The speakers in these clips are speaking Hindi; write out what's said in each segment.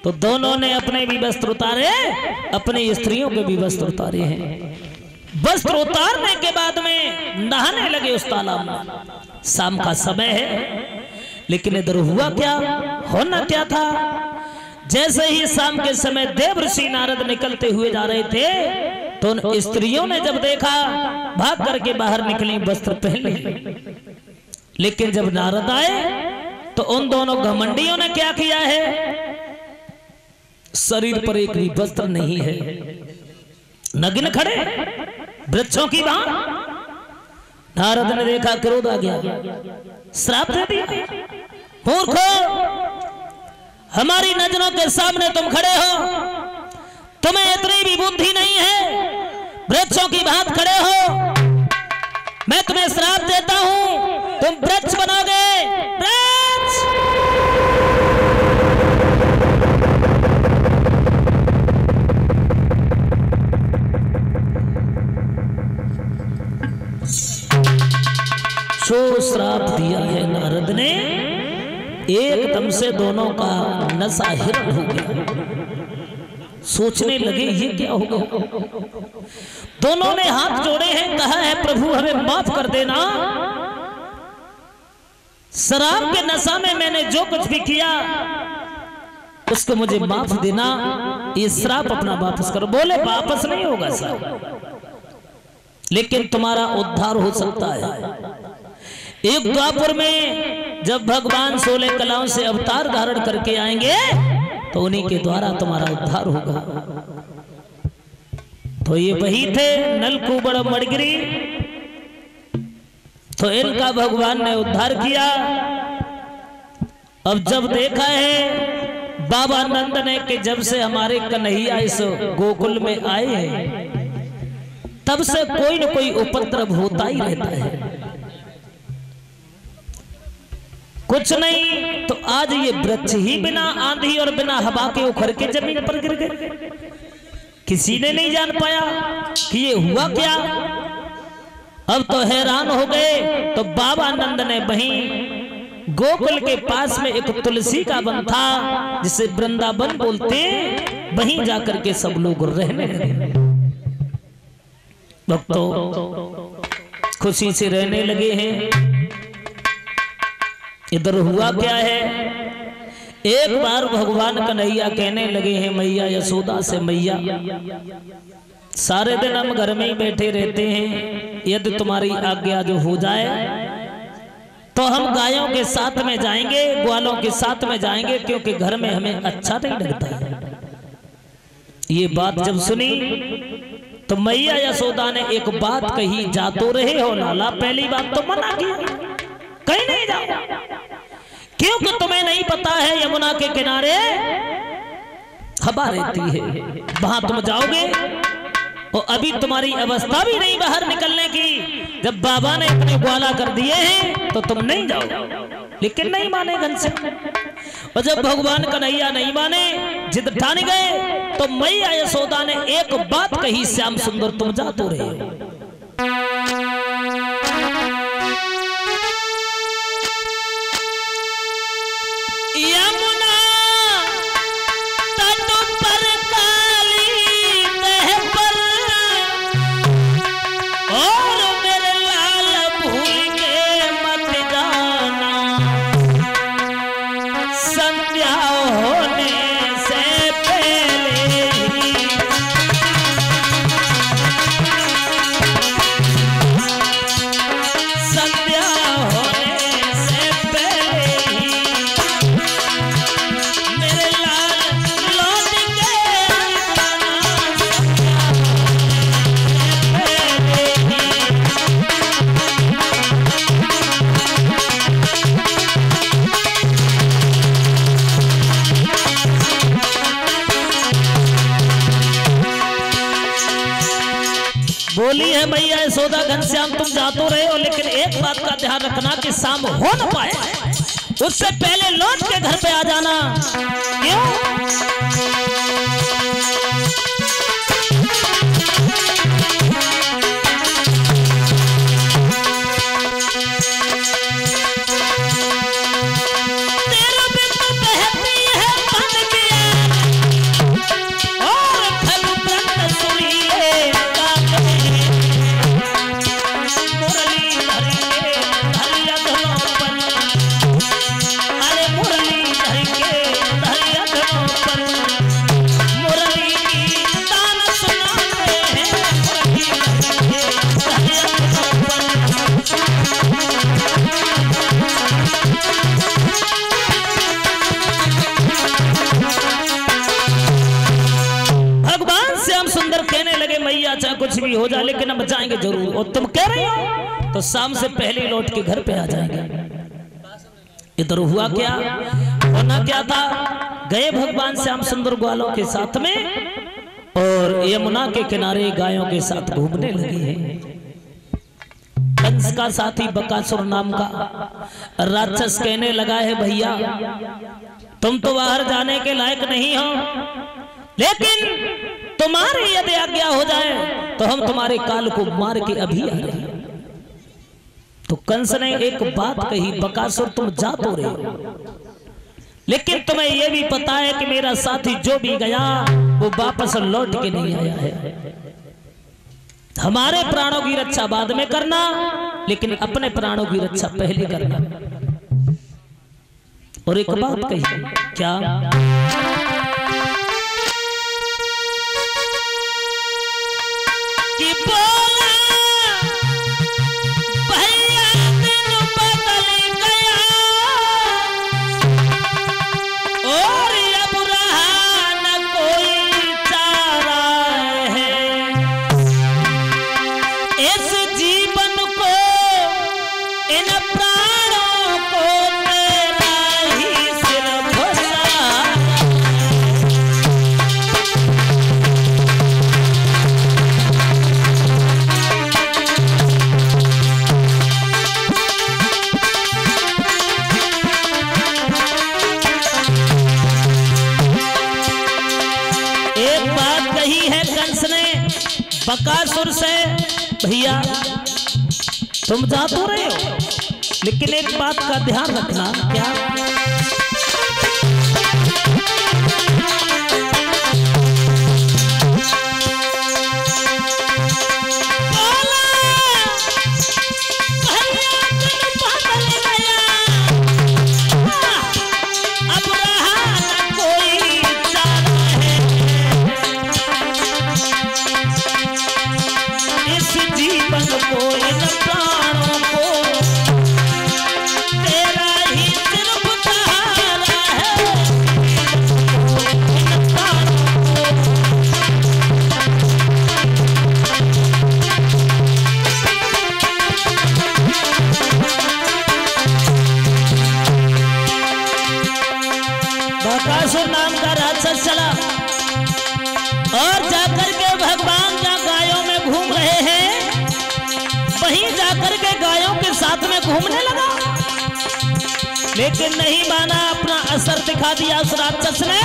तो दोनों ने अपने भी वस्त्र उतारे, अपनी स्त्रियों के भी वस्त्र उतारे हैं। वस्त्र उतारने के बाद में नहाने लगे उस तालाब में। शाम का समय है, लेकिन इधर हुआ क्या, होना क्या था। जैसे ही शाम के समय देवर्षि नारद निकलते हुए जा रहे थे, तो उन स्त्रियों ने जब देखा, भाग करके बाहर निकली, वस्त्र पहन लिए। लेकिन जब नारद आए तो उन दोनों घमंडियों ने क्या किया है, शरीर पर एक भी वस्त्र नहीं है, नग्न खड़े वृक्षों की बात। नारद ने देखा, क्रोध आ गया, श्राप दे दिया। मूर्खो, हमारी नजरों के सामने तुम खड़े हो, तुम्हें इतनी भी बुद्धि नहीं है, वृक्षों की बात खड़े हो। मैं तुम्हें श्राप देता हूं, तुम वृक्ष बनोगे, वृक्ष। जो श्राप दिया है नारद ने, एकदम से दोनों का नशा हिरण हो गया। सोचने लगे ये क्या हो गया। दोनों ने हाथ जोड़े हैं, कहा है प्रभु हमें माफ कर देना, शराब के नशा में मैंने जो कुछ भी किया उसको मुझे माफ देना, ये श्राप अपना वापस करो। बोले वापस नहीं होगा साहब, लेकिन तुम्हारा उद्धार हो सकता है। एक द्वापर में जब भगवान 16 कलाओं से अवतार धारण करके आएंगे, तो उन्हीं के द्वारा तुम्हारा उद्धार होगा। तो ये वही थे नलकूबर मड़गिरी, तो इनका भगवान ने उद्धार किया। अब जब देखा है बाबा नंद ने कि जब से हमारे कन्हैया इस गोकुल में आए हैं, तब से कोई न कोई उपद्रव होता ही रहता है। कुछ नहीं तो आज ये वृक्ष ही बिना आंधी और बिना हवा के उखड़ के जमीन पर गिर गए। किसी ने नहीं जान पाया कि ये हुआ क्या। अब तो हैरान हो गए। तो बाबा नंद ने वहीं गोकुल के पास में एक तुलसी का वन था, जिसे वृंदावन बोलते, वहीं जाकर के सब लोग रहने लगे। भक्तों खुशी से रहने लगे हैं। इधर हुआ क्या है, एक बार भगवान कन्हैया कहने लगे हैं मैया यशोदा से, मैया सारे दिन हम घर में ही बैठे रहते हैं, यदि तुम्हारी आज्ञा जो हो जाए तो हम गायों के साथ में जाएंगे, ग्वालों के साथ में जाएंगे, क्योंकि घर में हमें अच्छा नहीं लगता है। ये बात जब सुनी तो मैया यशोदा ने एक बात कही, जा तो रहे हो लाला, पहली बात तो मना किया, कहीं नहीं जाओ, क्योंकि तुम्हें नहीं पता है यमुना के किनारे हवा रहती है, वहां तुम जाओगे और अभी तुम्हारी अवस्था भी नहीं बाहर निकलने की। जब बाबा ने इतने ग्वाला कर दिए हैं तो तुम नहीं जाओ। लेकिन नहीं माने घनश्याम। और जब भगवान कन्हैया नहीं माने, जिद ठान गए, तो मैया यशोदा ने एक बात कही, श्याम सुंदर तुम जा तो रहे हो। बोली है मैया यशोदा, घनश्याम तुम जा तो रहे हो, लेकिन एक बात का ध्यान रखना कि शाम हो न पाए, उससे पहले लौट के घर पे आ जाना। क्यों? तेरा बिन बहती है मन की मैया चाहे कुछ भी हो जाए लेकिन हम जाएंगे जरूर, और तुम कह रही हो तो शाम से पहले लौट के घर पे आ जाएंगे। इधर हुआ क्या, होना क्या था, गए भगवान श्याम सुंदर ग्वालों के साथ में और यमुना के किनारे गायों के साथ घूमने लगे हैं। कंस का साथी बकासुर नाम का राक्षस कहने लगा है, भैया तुम तो बाहर जाने के लायक नहीं हो, लेकिन तुम्हारी यदि आज्ञा हो जाए तो हम तुम्हारे काल को मार के अभी आ रहे हैं। तो कंस ने एक बात कही, बकासुर तुम जा तो रहे हो, लेकिन तुम्हें यह भी पता है कि मेरा साथी जो भी गया वो वापस लौट के नहीं आया है। हमारे प्राणों की रक्षा बाद में करना, लेकिन अपने प्राणों की रक्षा पहले करना। और एक बात कही, क्या, कि बोला भैया दिन बदल गया और अब रहा न कोई चारा है, इस जीवन को इन प्राणों को तेरा ही सिर्फ बकासुर से, भैया तुम जा तो रहे हो, लेकिन एक बात का ध्यान रखना, क्या, बकासुर नाम का राक्षस चला और जाकर के भगवान जहाँ गायों में घूम रहे हैं वहीं जाकर के गायों के साथ में घूमने लगा, लेकिन नहीं माना, अपना असर दिखा दिया उस राक्षस ने।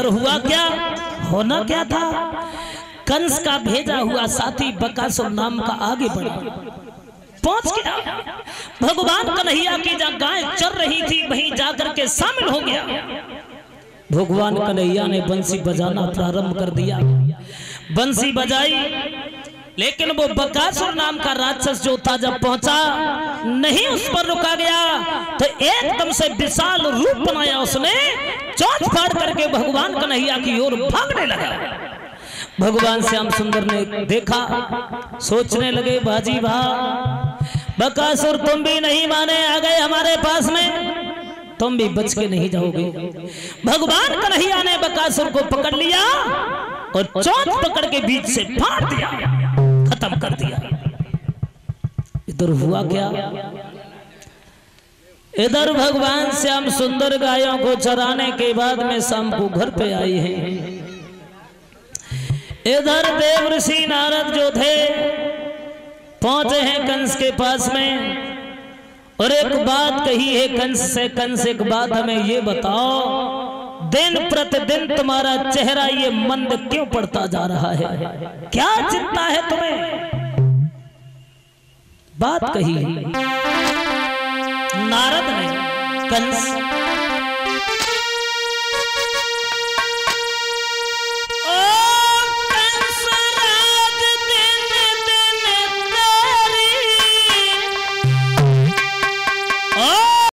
हुआ क्या, होना क्या था, कंस का भेजा हुआ साथी बकासुर नाम का आगे बढ़ा, पहुंच गया भगवान कन्हैया की जहाँ गाय चर रही थी वहीं जाकर के शामिल हो गया। भगवान कन्हैया ने बंसी बजाना प्रारंभ कर दिया, बंसी बजाई लेकिन वो बकासुर नाम का राक्षस जो था जब पहुंचा नहीं उस पर रुका गया तो एकदम से विशाल रूप बनाया उसने, चोंच फाड़ करके भगवान कन्हैया की ओर भागने लगा। भगवान श्याम सुंदर ने देखा, सोचने लगे बाजी वाह, बकासुर तुम भी नहीं माने आ गए हमारे पास में, तुम भी बच के नहीं जाओगे। भगवान कन्हैया ने बकासुर को पकड़ लिया और चोंच पकड़ के बीच से फाड़ दिया, खत्म कर दिया। इधर हुआ क्या, इधर भगवान श्याम सुंदर गायों को चराने के बाद में शाम को घर पे आई हैं। इधर देव ऋषि नारद जो थे पहुंचे हैं कंस के पास में और एक बात कही है कंस से, कंस एक बात हमें ये बताओ, दिन प्रतिदिन तुम्हारा चेहरा ये मंद क्यों पड़ता जा रहा है, क्या चिंता है तुम्हें? बात कही नारद ने कंस